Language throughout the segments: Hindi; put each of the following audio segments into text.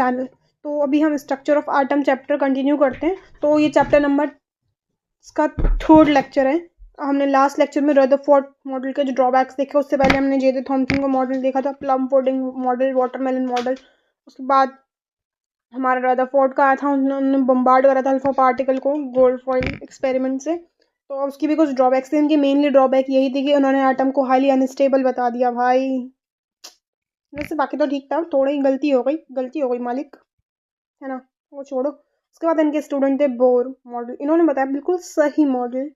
चैनल। तो अभी हम structure of atom chapter continue करते हैं। तो ये चैप्टर नंबर इसका 3rd लेक्चर है। हमने लास्ट लेक्चर में रदरफोर्ड मॉडल के जो ड्रॉबैक्स देखे, उससे पहले हमने जे थॉमसन का मॉडल देखा था, plum pudding model, watermelon model. उसके बाद हमारा रदरफोर्ड का आया था, उन्होंने बम्बार्ड करा था अल्फा पार्टिकल को गोल्ड फॉइल एक्सपेरिमेंट से। तो उसकी भी कुछ ड्रॉबैक्स थे। इनकी मेनली ड्रॉबैक यही थी कि उन्होंने एटम को हाईली अनस्टेबल बता दिया भाई। वैसे बाकी तो ठीक था, थोड़ी गलती हो गई मालिक, है ना, वो छोड़ो। उसके बाद इनके स्टूडेंट थे बोर मॉडल, इन्होंने बताया बिल्कुल सही मॉडल।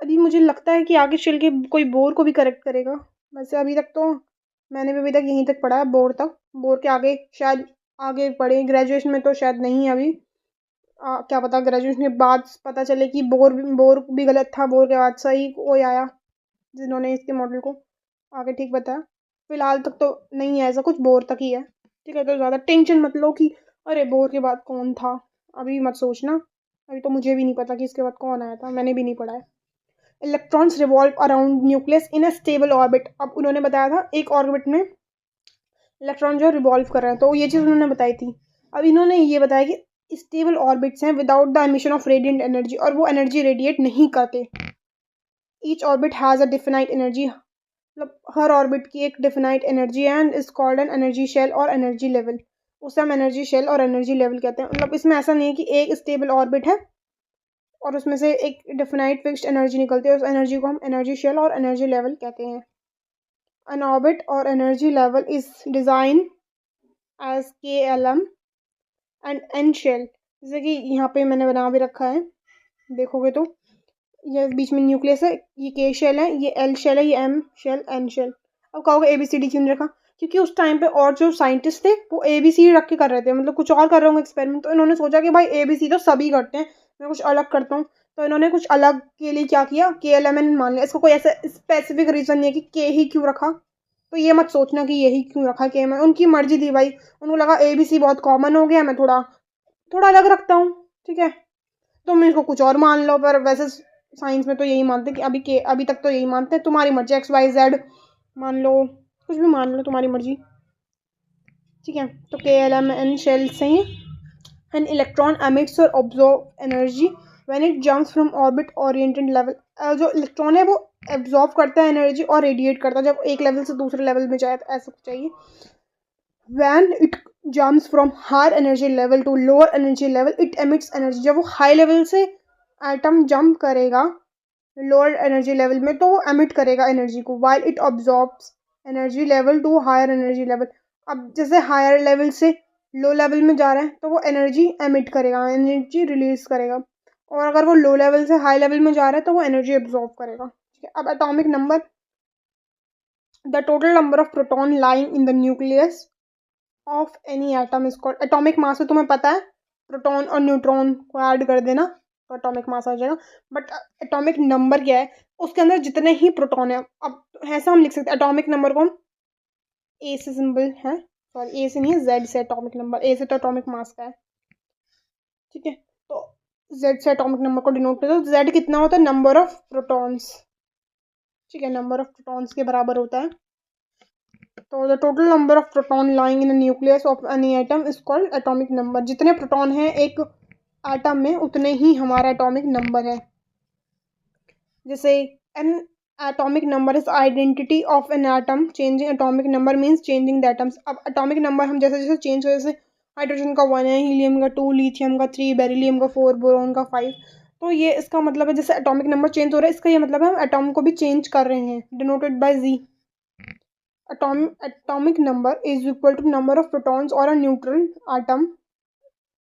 अभी मुझे लगता है कि आगे चल के कोई बोर को भी करेक्ट करेगा। वैसे अभी तक तो मैंने भी अभी तक यहीं तक पढ़ा है, बोर तक। बोर के आगे शायद आगे पढ़े, ग्रेजुएशन में तो शायद नहीं अभी। क्या पता ग्रेजुएशन के बाद पता चले कि बोर भी गलत था, बोर के बाद सही कोई आया जिन्होंने इसके मॉडल को आगे ठीक बताया। फिलहाल तक तो नहीं है ऐसा कुछ, बोर तक ही है, ठीक है। तो ज़्यादा टेंशन मत लो कि अरे बोर के बाद कौन था, अभी मत सोचना। अभी तो मुझे भी नहीं पता कि इसके बाद कौन आया था, मैंने भी नहीं पढ़ा है। Electrons revolve around nucleus in a stable orbit. अब उन्होंने बताया था एक ऑर्बिट में इलेक्ट्रॉन जो रिवॉल्व कर रहे हैं, तो ये चीज़ उन्होंने बताई थी। अब इन्होंने ये बताया कि स्टेबल ऑर्बिट्स हैं without the emission of radiant energy, और वो एनर्जी रेडिएट नहीं करते। Each orbit has a definite energy, मतलब हर ऑर्बिट की एक डिफिनाइट एनर्जी है, and is called an energy shell और एनर्जी लेवल। उसे हम एनर्जी शेल और एनर्जी लेवल कहते हैं। मतलब इसमें ऐसा नहीं है कि एक स्टेबल ऑर्बिट है और उसमें से एक डिफिनाइट फिक्स्ड एनर्जी निकलती है, उस एनर्जी को हम एनर्जी शेल और एनर्जी लेवल कहते हैं। एन ऑर्बिट और energy level is design as KLM and N shell. जैसे कि यहाँ पे मैंने बना भी रखा है, देखोगे तो ये बीच में न्यूक्लियस है, ये K शेल है, ये L शेल है, ये M शेल, N शेल। अब कहोगे ABCD क्यों नहीं रखा? क्योंकि उस टाइम पे और जो साइंटिस्ट थे वो ABCD रख के कर रहे थे, मतलब कुछ और कर रहे होंगे एक्सपेरिमेंट। तो इन्होंने सोचा कि भाई ABC तो सभी करते हैं, मैं कुछ अलग करता हूँ। तो इन्होंने कुछ अलग के लिए क्या किया, KLMN मान लिया। इसको कोई ऐसा स्पेसिफिक रीज़न नहीं है कि K ही क्यों रखा। तो ये मत सोचना कि यही क्यों रखा K में, उनकी मर्जी थी भाई। उनको लगा ABC बहुत कॉमन हो गया, मैं थोड़ा अलग रखता हूँ, ठीक है। तुम इसको कुछ और मान लो, पर वैसे साइंस में तो यही मानते हैं कि अभी तक तो यही मानते हैं। तुम्हारी मर्जी, XYZ मान लो, कुछ भी मान लो, तुम्हारी मर्जी, ठीक है। तो KLMN शेल से ही एन इलेक्ट्रॉन एमिट्स और absorb energy when it jumps from orbit oriented level. जो इलेक्ट्रॉन है वो एब्जॉर्व करता है एनर्जी और रेडिएट करता है जब एक लेवल से दूसरे लेवल में जाए, तो ऐसा चाहिए। when it jumps from higher energy level to lower energy level it emits energy। जब वो हाई लेवल से एटम जंप करेगा लोअर एनर्जी लेवल में, तो वो एमिट करेगा एनर्जी को, while it absorbs energy level to higher energy level. अब जैसे हायर लेवल से लो लेवल में जा रहा है तो वो एनर्जी एमिट करेगा, एनर्जी रिलीज करेगा। और अगर वो लो लेवल से हाई लेवल में जा रहा है तो वो एनर्जी एब्जॉर्ब करेगा, ठीक है। अब atomic number, the total number of proton lying in the nucleus of any atom is called. Atomic mass तो तुम्हें पता है, प्रोटॉन और न्यूट्रॉन को ऐड कर देना तो एटॉमिक मास आ जाएगा। बट एटॉमिक नंबर क्या है, उसके अंदर जितने ही प्रोटॉन है। अब ऐसा हम लिख सकते हैं एटॉमिक नंबर को, ए से सिंबल है, सॉरी ए से नहीं है, जेड से एटॉमिक नंबर। ए से तो एटॉमिक मास का है, ठीक है। तो जेड से एटॉमिक नंबर को डिनोट करते हैं। जेड कितना होता है, नंबर ऑफ प्रोटॉन्स, ठीक है, नंबर ऑफ प्रोटॉन्स के बराबर होता है। तो the total number of proton lying in the nucleus of any atom is called atomic number. जितने प्रोटॉन हैं एक एटम में उतने ही हमारा एटॉमिक नंबर है। जैसे N atomic number is identity of an atom, changing atomic number means changing the atoms. अब एटॉमिक नंबर हम जैसे जैसे चेंज हो, जैसे हाइड्रोजन का 1 है, हीलियम का 2, लिथियम का 3, बेरिलियम का 4, बोरोन का 5। तो ये इसका मतलब है जैसे एटॉमिक नंबर चेंज हो रहा है, इसका ये मतलब है हम एटॉम को भी चेंज कर रहे हैं, denoted by Z। atomic number is equal to number of protons or a neutral atom।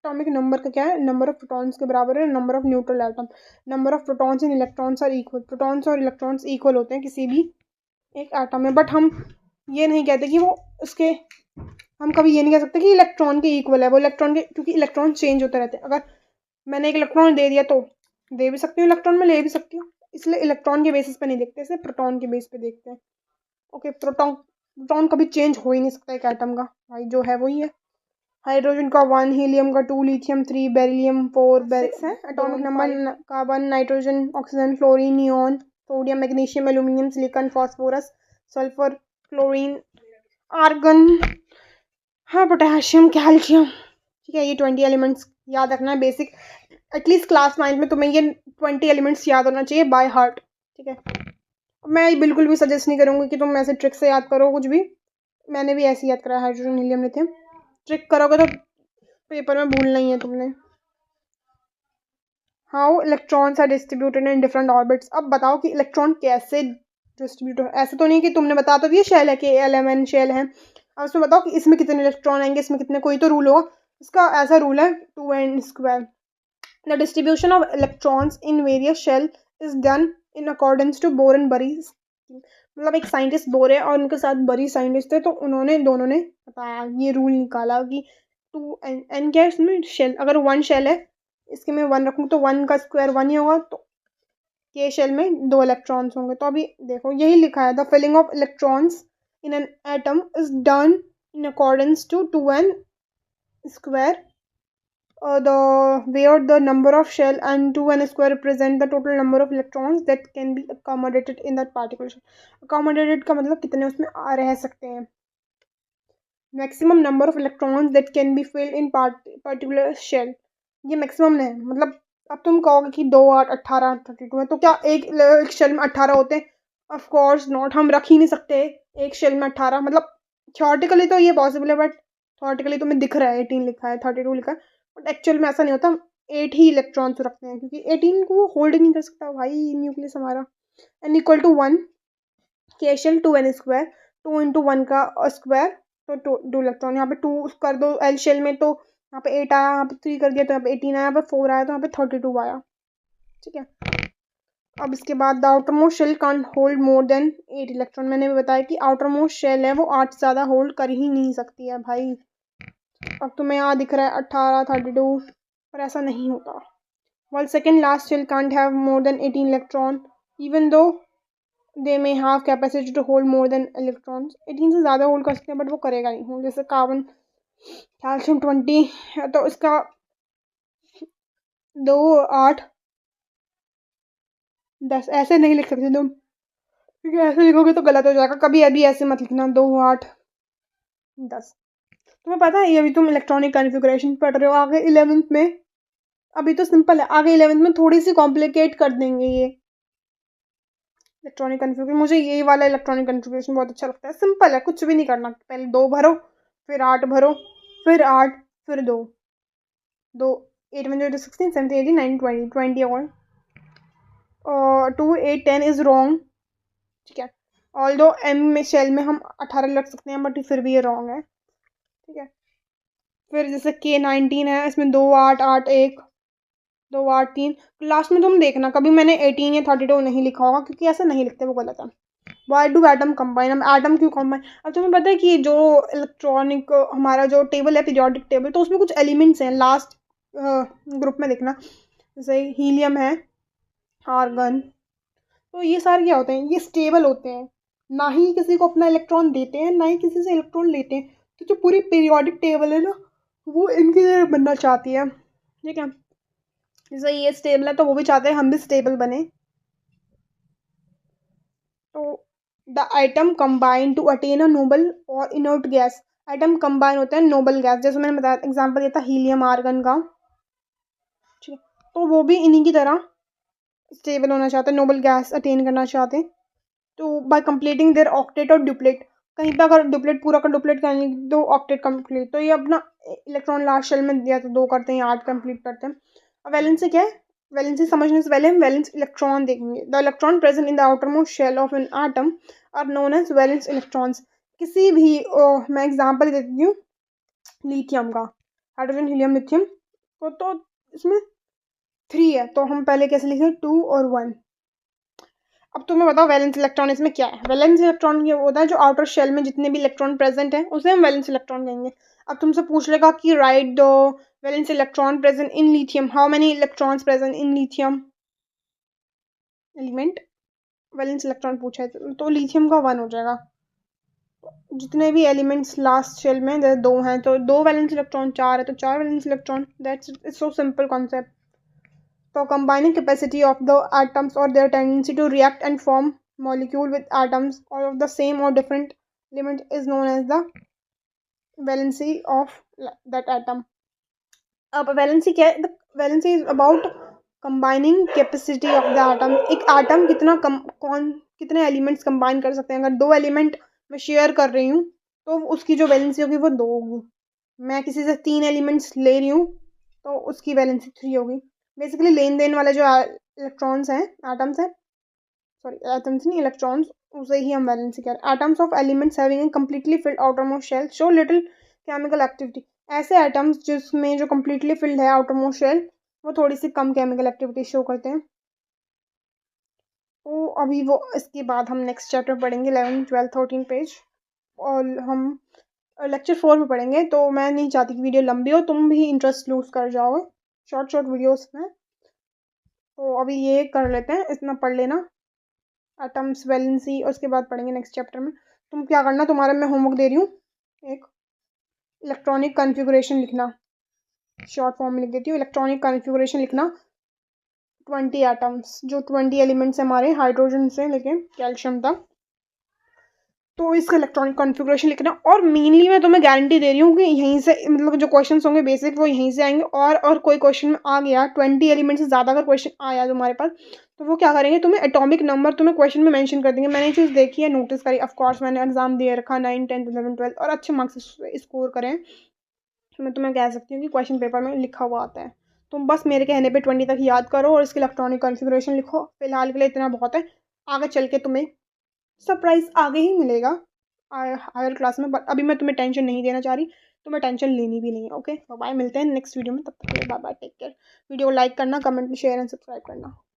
Atomic number का क्या है, नंबर ऑफ प्रोटॉन्स के बराबर है number of neutral atom. Number of protons and electrons are equal. Protons और इलेक्ट्रॉन्स इक्वल होते हैं किसी भी एक एटम में। बट हम ये नहीं कहते कि वो उसके, हम कभी ये नहीं कह सकते कि इलेक्ट्रॉन के इक्वल है वो इलेक्ट्रॉन के, क्योंकि इलेक्ट्रॉन चेंज होते रहते हैं। अगर मैंने एक इलेक्ट्रॉन दे दिया तो दे भी सकती हूँ इलेक्ट्रॉन, में ले भी सकती हूँ, इसलिए इलेक्ट्रॉन के बेसिस पे नहीं देखते, इसे प्रोटॉन के बेस पे देखते हैं। ओके, प्रोटॉन कभी चेंज हो ही नहीं सकता एक एटम का, भाई जो है वही है। हाइड्रोजन का 1, हीलियम का 2, लिथियम 3, बेरिलियम 4, 6 है atomic number. Carbon, nitrogen, oxygen, fluorine, neon, sodium, magnesium, aluminium, silicon, phosphorus, sulphur, chlorine, argon, हाँ, पोटेशियम, कैल्शियम, ठीक है, ये 20 एलिमेंट्स याद रखना है बेसिक, एटलीस्ट क्लास 9 में तुम्हें ये 20 एलिमेंट्स याद होना चाहिए बाय हार्ट। ठीक है, मैं बिल्कुल भी सजेस्ट नहीं करूँगी कि तुम ऐसे ट्रिक से याद करो कुछ भी, मैंने भी ऐसे याद करा हाइड्रोजन हीलियम लिथियम। ट्रिक करोगे तो पेपर में भूलना ही है तुमने। How electrons are distributed in different orbits. अब बताओ कि इलेक्ट्रॉन कैसे डिस्ट्रीब्यूट हो, ऐसे तो नहीं कि तुमने बता तो दिया शेल है कि LMN शेल है, अब उसमें बताओ कि इसमें कितने इलेक्ट्रॉन आएंगे, इसमें कितने, कोई तो रूल होगा। इसका ऐसा रूल है 2n²। The distribution of electrons in various shell is done in accordance to Bohr and Bury. मतलब एक साइंटिस्ट बोर है और उनके साथ बरी साइंटिस्ट थे, तो उन्होंने दोनों ने बताया ये रूल निकाला कि 2n क्या है इसमें शेल, अगर 1 शेल है इसके में 1 रखूँ तो 1 का स्क्वायर 1 ही होगा, तो के शेल में 2 इलेक्ट्रॉन्स होंगे। तो अभी देखो यही लिखा है, the filling of electrons in an atom is done in accordance to 2n² the where the number of shell and 2n² represent the total number of electrons that can be accommodated in that particular shell. Accommodated का मतलब कितने उसमें रह सकते हैं। Maximum number of electrons that can be filled in particular shell, ये मैक्सिमम है। मतलब अब तुम कहोगे कि 2 8 18 32 है, तो क्या एक शेल में 18 होते हैं? ऑफ कोर्स नॉट, हम रख ही नहीं सकते एक शेल में 18। मतलब थ्योरेटिकली तो ये पॉसिबल है, बट थ्योरेटिकली तुम्हें दिख रहा है 18 लिखा है 32 लिखा है, बट एक्चुअल में ऐसा नहीं होता। 8 ही इलेक्ट्रॉन्स रखते हैं क्योंकि 18 को होल्ड नहीं कर सकता भाई न्यूक्लियस हमारा। n इक्वल टू 1 के शेल 2n², 2 इंटू 1 का स्क्वायर तो 2 इलेक्ट्रॉन, यहाँ पे 2 कर दो एल शेल में तो यहाँ पे 8 आया, यहाँ पे 3 कर दिया तो यहाँ पे 18 आया, यहाँ पे 4 आया तो यहाँ पे 32 आया। ठीक है, अब इसके बाद the outermost shell can't hold more than 8 electron. मैंने भी बताया कि आउटर मोस्ट शेल है वो 8 से ज़्यादा होल्ड कर ही नहीं सकती है भाई। अब तुम्हें यहाँ दिख रहा है 18 32, पर ऐसा नहीं होता। While second last shell can't have more than 18 electron, even though they may have capacity to hold more than electrons। 18 से ज़्यादा होल्ड कर सकते हैं बट वो करेगा नहीं होल्ड। जैसे कार्बन कैल्शियम 20 है तो इसका 2 8 10 ऐसे नहीं लिख सकते तुम, क्योंकि ऐसे लिखोगे तो गलत हो जाएगा। कभी अभी ऐसे मत लिखना 2 8 10। तुम्हें पता है ये अभी तुम इलेक्ट्रॉनिक कॉन्फ़िगरेशन पढ़ रहे हो, आगे 11th में, अभी तो सिंपल है, आगे 11th में थोड़ी सी कॉम्प्लिकेट कर देंगे ये इलेक्ट्रॉनिक कन्फ्यूजन। मुझे ये वाला इलेक्ट्रॉनिक कन्फ्यूजन बहुत अच्छा लगता है, सिंपल है, कुछ भी नहीं करना। पहले 2 भरो, फिर 8 भरो, फिर 8, फिर 2 2 8 1 0 16 17 18 19 20 20 और 2 8 10 इज रॉन्ग। ठीक है, ऑल्दो एम में शेल में हम 18 रख सकते हैं बट फिर भी ये रॉन्ग है। ठीक है, फिर जैसे के 19 है, इसमें 2 8 8 1 2 8 3, लास्ट में तुम देखना कभी मैंने 18 या 32 नहीं लिखा होगा, क्योंकि ऐसा नहीं लिखते, वो गलत है। वाई डू एटम कंबाइन, हम एटम क्यों कंबाइन। अब तुम्हें पता है कि जो इलेक्ट्रॉनिक हमारा जो टेबल है पीरियोडिक टेबल, तो उसमें कुछ एलिमेंट्स हैं लास्ट ग्रुप में देखना, जैसे हीलियम है, आर्गन, तो ये सारे क्या होते हैं, ये स्टेबल होते हैं, ना ही किसी को अपना इलेक्ट्रॉन देते हैं ना ही किसी से इलेक्ट्रॉन लेते हैं। तो जो पूरी पीरियोडिक टेबल है ना वो इनकी तरह बनना चाहती है। ठीक है, जैसे ये स्टेबल है तो वो भी चाहते हैं हम भी स्टेबल बने। तो the atom combine to attain a noble और इनर्ट गैस। आइटम कंबाइन होते हैं नोबल गैस, जैसे मैंने बताया एग्जांपल दिया था हीलियम आर्गन का। ठीक है, तो वो भी इन्हीं की तरह स्टेबल होना चाहते हैं, नोबल गैस अटेन करना चाहते हैं। तो बाय कंप्लीटिंग देयर ऑक्टेट और डुप्लेट, कहीं पे अगर डुप्लेट पूरा का डुप्लेट करेंगे तो ऑक्टेट कंप्लीट, तो ये अपना इलेक्ट्रॉन लास्ट शेल में दिया तो 2 करते हैं, 8 कंप्लीट करते हैं। अब वैलेंसी क्या है, वैलेंसी समझने से पहले हम वैलेंस इलेक्ट्रॉन देखेंगे। The electron present in the outermost shell of an atom are known as valence electrons. किसी भी मैं एग्जांपल देती हूँ लिथियम का, हाइड्रोजन हीलियम लिथियम तो इसमें 3 है, तो हम पहले कैसे लिखें 2 और 1। अब तुम्हें बताओ वैलेंस इलेक्ट्रॉन इसमें क्या है। वैलेंस इलेक्ट्रॉन ये होता है जो आउटर शेल में जितने भी इलेक्ट्रॉन प्रेजेंट हैं उसे हम वैलेंस इलेक्ट्रॉन कहेंगे। अब तुमसे पूछ लेगा कि right the valence electron present in lithium, how many electrons present in lithium element, valence electron पूछा है तो लिथियम का 1 हो जाएगा। जितने भी एलिमेंट्स लास्ट शेल में जैसे 2 हैं तो 2 वैलेंस इलेक्ट्रॉन, 4 है तो 4 valence electron. That's it's so simple concept. So combining capacity of the atoms or their tendency to react and form molecule with atoms or of the same or different element is known as the valency of that atom। अब वैलेंसी क्या है? Valency is about combining capacity of the atom. एक आटम कितने एलिमेंट्स कंबाइन कर सकते हैं। अगर 2 एलिमेंट मैं शेयर कर रही हूँ तो उसकी जो वैलेंसी होगी वो 2 होगी। मैं किसी से 3 एलिमेंट्स ले रही हूँ तो उसकी वैलेंसी 3 होगी। बेसिकली लेन देन वाले जो इलेक्ट्रॉन्स हैं, एटम्स हैं, सॉरी एटम्स नहीं, इलेक्ट्रॉन्स, उसे ही हम वैलेंसी कह रहे हैं। Atoms of elements having a completely filled outermost shell show little chemical activity. ऐसे एटम्स जिसमें जो कंप्लीटली फिल्ड है आउटरमोस्ट शेल, वो थोड़ी सी कम केमिकल एक्टिविटी शो करते हैं। तो अभी वो इसके बाद हम नेक्स्ट चैप्टर पढ़ेंगे 11, 12, 13 पेज, और हम लेक्चर 4 में पढ़ेंगे। तो मैं नहीं चाहती कि वीडियो लंबी हो, तुम भी इंटरेस्ट लूज कर जाओगे शॉर्ट शॉर्ट वीडियोस में। तो अभी ये कर लेते हैं, इतना पढ़ लेना एटम्स वैलेंसी, और उसके बाद पढ़ेंगे नेक्स्ट चैप्टर में। तुम क्या करना, तुम्हारा मैं होमवर्क दे रही हूँ, एक इलेक्ट्रॉनिक कॉन्फ़िगरेशन लिखना, शॉर्ट फॉर्म में लिख देती हूँ। इलेक्ट्रॉनिक कॉन्फ़िगरेशन लिखना 20 एटम्स, जो 20 एलिमेंट्स हैं हमारे हाइड्रोजन से लेके कैल्शियम तक, तो इसका इलेक्ट्रॉनिक कॉन्फ़िगरेशन लिखना। और मेनली मैं तुम्हें गारंटी दे रही हूँ कि यहीं से मतलब जो क्वेश्चंस होंगे बेसिक वो यहीं से आएंगे। और कोई क्वेश्चन में आ गया 20 एलिमेंट से ज़्यादा अगर क्वेश्चन आया तुम्हारे पास, तो वो क्या करेंगे, तुम्हें एटॉमिक नंबर तुम्हें क्वेश्चन में मेंशन कर देंगे। मैंने ये चीज़ देखी है, नोटिस करी, ऑफकोर्स मैंने एग्जाम दे रखा 9, 10, 11, 12 और अच्छे मार्क्स स्कोर करें। तो मैं तुम्हें कह सकती हूँ कि क्वेश्चन पेपर में लिखा हुआ आता है। तुम बस मेरे कहने पे 20 तक याद करो और इसकी इलेक्ट्रॉनिक कॉन्फ़िगरेशन लिखो। फिलहाल के लिए इतना बहुत है, आगे चल के तुम्हें सरप्राइज आगे ही मिलेगा हायर क्लास में। बट अभी मैं तुम्हें टेंशन नहीं देना चाह रही, तुम्हें टेंशन लेनी भी नहीं है। ओके बाय, मिलते हैं नेक्स्ट वीडियो में, तब तक के लिए bye bye, take care. Video को लाइक करना, कमेंट शेयर एंड सब्सक्राइब करना।